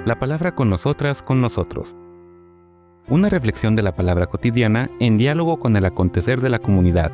La palabra con nosotras, con nosotros. Una reflexión de la palabra cotidiana en diálogo con el acontecer de la comunidad.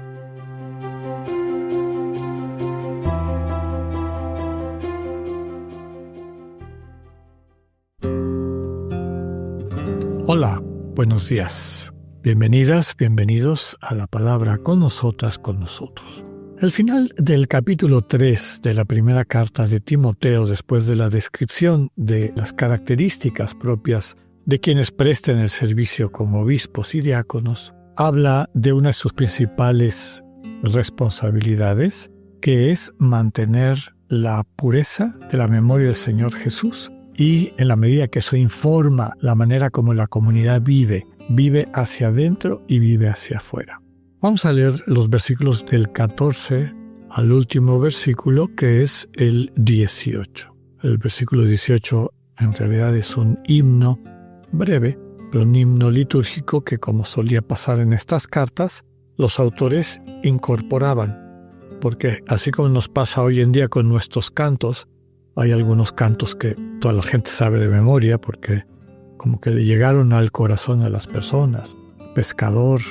Hola, buenos días. Bienvenidas, bienvenidos a la palabra con nosotras, con nosotros. El final del capítulo 3 de la primera carta de Timoteo, después de la descripción de las características propias de quienes presten el servicio como obispos y diáconos, habla de una de sus principales responsabilidades, que es mantener la pureza de la memoria del Señor Jesús y, en la medida que eso informa la manera como la comunidad vive hacia adentro y vive hacia afuera. Vamos a leer los versículos del 14 al último versículo, que es el 18. El versículo 18 en realidad es un himno breve, pero un himno litúrgico que, como solía pasar en estas cartas, los autores incorporaban. Porque así como nos pasa hoy en día con nuestros cantos, hay algunos cantos que toda la gente sabe de memoria porque como que le llegaron al corazón a las personas. Pescador,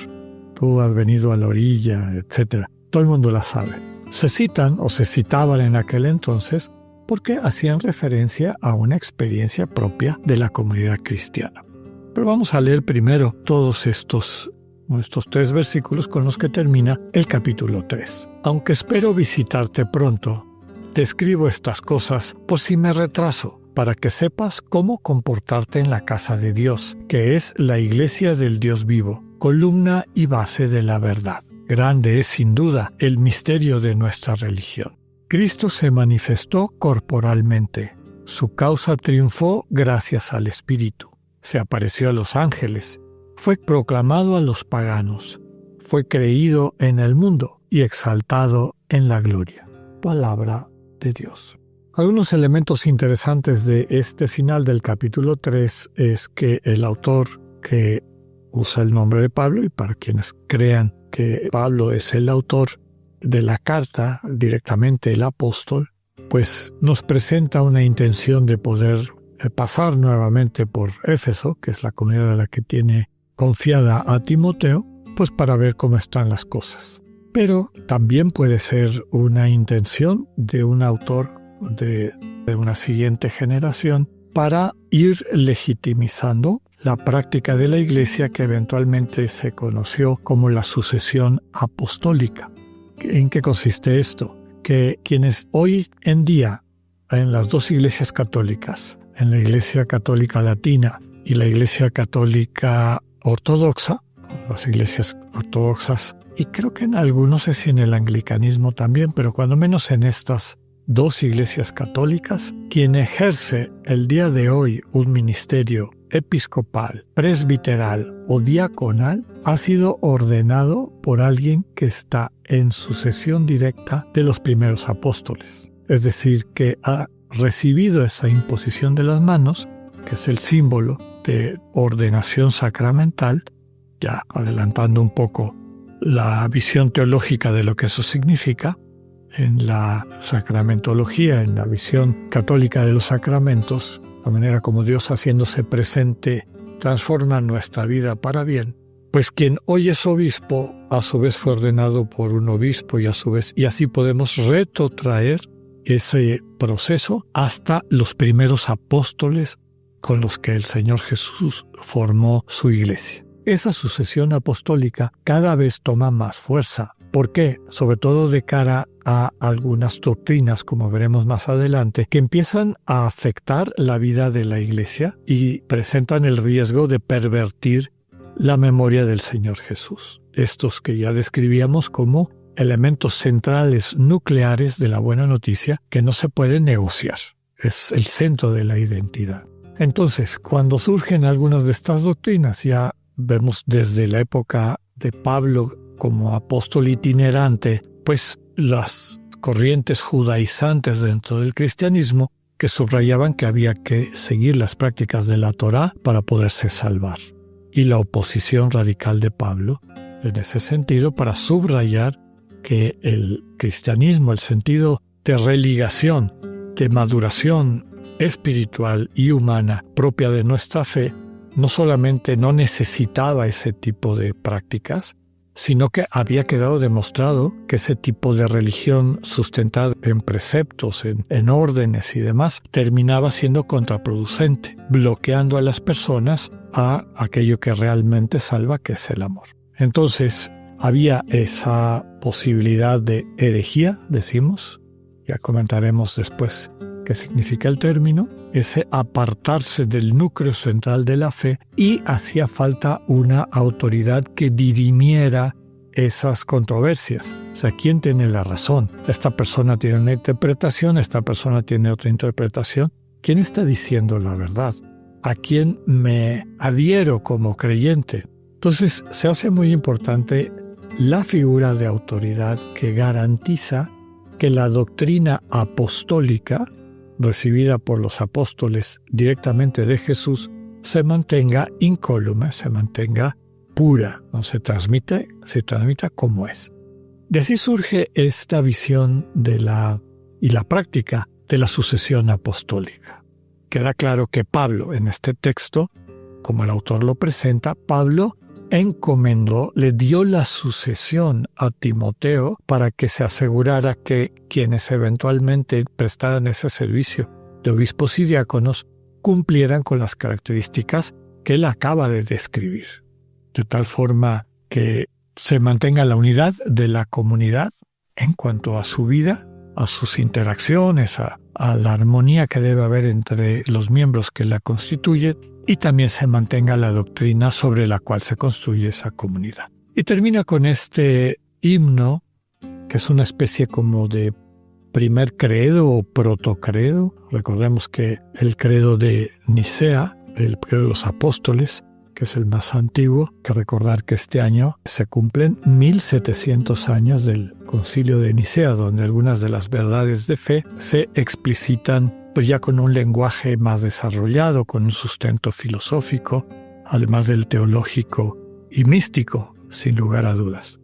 tú has venido a la orilla, etc. Todo el mundo la sabe. Se citan o se citaban en aquel entonces porque hacían referencia a una experiencia propia de la comunidad cristiana. Pero vamos a leer primero todos estos 3 versículos con los que termina el capítulo 3. Aunque espero visitarte pronto, te escribo estas cosas por si me retraso, para que sepas cómo comportarte en la casa de Dios, que es la iglesia del Dios vivo, columna y base de la verdad. Grande es sin duda el misterio de nuestra religión. Cristo se manifestó corporalmente. Su causa triunfó gracias al Espíritu. Se apareció a los ángeles. Fue proclamado a los paganos. Fue creído en el mundo y exaltado en la gloria. Palabra de Dios. Algunos elementos interesantes de este final del capítulo 3 es que el autor, que usa el nombre de Pablo, y para quienes crean que Pablo es el autor de la carta, directamente el apóstol, pues nos presenta una intención de poder pasar nuevamente por Éfeso, que es la comunidad a la que tiene confiada a Timoteo, pues para ver cómo están las cosas. Pero también puede ser una intención de un autor de una siguiente generación para ir legitimizando la práctica de la Iglesia que eventualmente se conoció como la sucesión apostólica. ¿En qué consiste esto? Que quienes hoy en día en las dos iglesias católicas, en la Iglesia Católica Latina y la Iglesia Católica Ortodoxa, las iglesias ortodoxas, y creo que en algunos, no sé si en el anglicanismo también, pero cuando menos en estas dos iglesias católicas, quien ejerce el día de hoy un ministerio episcopal, presbiteral o diaconal ha sido ordenado por alguien que está en sucesión directa de los primeros apóstoles. Es decir, que ha recibido esa imposición de las manos, que es el símbolo de ordenación sacramental, ya adelantando un poco la visión teológica de lo que eso significa. En la sacramentología, en la visión católica de los sacramentos, la manera como Dios, haciéndose presente, transforma nuestra vida para bien, pues quien hoy es obispo, a su vez fue ordenado por un obispo y así podemos retrotraer ese proceso hasta los primeros apóstoles con los que el Señor Jesús formó su iglesia. Esa sucesión apostólica cada vez toma más fuerza. ¿Por qué? Sobre todo de cara a algunas doctrinas, como veremos más adelante, que empiezan a afectar la vida de la Iglesia y presentan el riesgo de pervertir la memoria del Señor Jesús. Estos que ya describíamos como elementos centrales nucleares de la buena noticia que no se pueden negociar. Es el centro de la identidad. Entonces, cuando surgen algunas de estas doctrinas, ya vemos desde la época de Pablo como apóstol itinerante, pues las corrientes judaizantes dentro del cristianismo que subrayaban que había que seguir las prácticas de la Torá para poderse salvar. Y la oposición radical de Pablo, en ese sentido, para subrayar que el cristianismo, el sentido de religación, de maduración espiritual y humana propia de nuestra fe, no solamente no necesitaba ese tipo de prácticas, sino que había quedado demostrado que ese tipo de religión sustentada en preceptos, en órdenes y demás, terminaba siendo contraproducente, bloqueando a las personas a aquello que realmente salva, que es el amor. Entonces, había esa posibilidad de herejía, decimos, ya comentaremos después qué significa el término, ese apartarse del núcleo central de la fe, y hacía falta una autoridad que dirimiera esas controversias. O sea, ¿quién tiene la razón? Esta persona tiene una interpretación, esta persona tiene otra interpretación. ¿Quién está diciendo la verdad? ¿A quién me adhiero como creyente? Entonces, se hace muy importante la figura de autoridad que garantiza que la doctrina apostólica, recibida por los apóstoles directamente de Jesús, se mantenga incólume, se mantenga pura, no se transmita como es. De así surge esta visión y la práctica de la sucesión apostólica. Queda claro que Pablo, en este texto, como el autor lo presenta, Pablo encomendó, le dio la sucesión a Timoteo para que se asegurara que quienes eventualmente prestaran ese servicio de obispos y diáconos cumplieran con las características que él acaba de describir, de tal forma que se mantenga la unidad de la comunidad en cuanto a su vida, a sus interacciones, a la armonía que debe haber entre los miembros que la constituyen, y también se mantenga la doctrina sobre la cual se construye esa comunidad. Y termina con este himno, que es una especie como de primer credo o protocredo. Recordemos que el credo de Nicea, el credo de los apóstoles, que es el más antiguo, que recordar que este año se cumplen 1700 años del Concilio de Nicea, donde algunas de las verdades de fe se explicitan pues ya con un lenguaje más desarrollado, con un sustento filosófico, además del teológico y místico, sin lugar a dudas.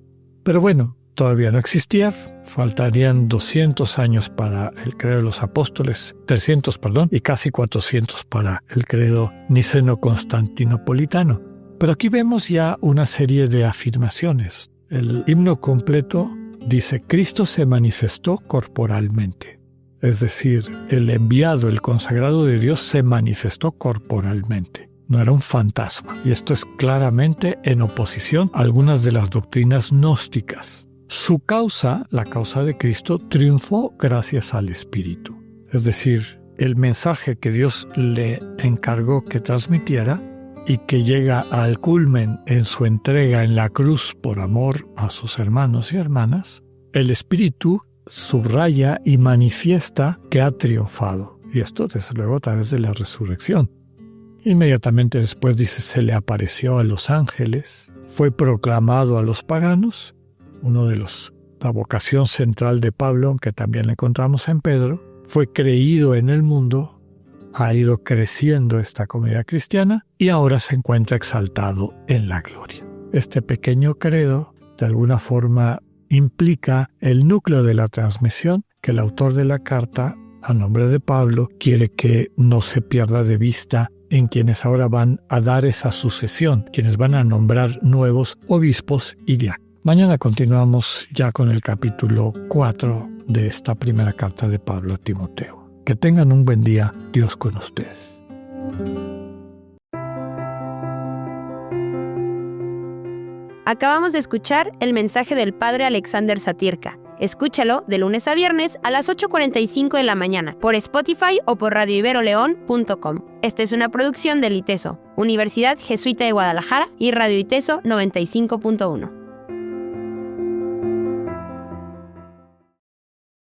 Pero bueno, todavía no existía, faltarían 200 años para el credo de los apóstoles, 300, y casi 400 para el credo niceno-constantinopolitano. Pero aquí vemos ya una serie de afirmaciones. El himno completo dice: Cristo se manifestó corporalmente. Es decir, el enviado, el consagrado de Dios, se manifestó corporalmente. No era un fantasma. Y esto es claramente en oposición a algunas de las doctrinas gnósticas. Su causa, la causa de Cristo, triunfó gracias al Espíritu. Es decir, el mensaje que Dios le encargó que transmitiera y que llega al culmen en su entrega en la cruz por amor a sus hermanos y hermanas, el Espíritu subraya y manifiesta que ha triunfado. Y esto, desde luego, a través de la resurrección. Inmediatamente después dice: se le apareció a los ángeles, fue proclamado a los paganos. Uno de la vocación central de Pablo, aunque también la encontramos en Pedro, fue creído en el mundo, ha ido creciendo esta comunidad cristiana y ahora se encuentra exaltado en la gloria. Este pequeño credo, de alguna forma, implica el núcleo de la transmisión que el autor de la carta, a nombre de Pablo, quiere que no se pierda de vista en quienes ahora van a dar esa sucesión, quienes van a nombrar nuevos obispos y diáconos. Mañana continuamos ya con el capítulo 4 de esta primera carta de Pablo a Timoteo. Que tengan un buen día, Dios con ustedes. Acabamos de escuchar el mensaje del Padre Alexander Satirka. Escúchalo de lunes a viernes a las 8:45 de la mañana por Spotify o por radioiberoleón.com. Esta es una producción del ITESO, Universidad Jesuita de Guadalajara, y Radio ITESO 95.1.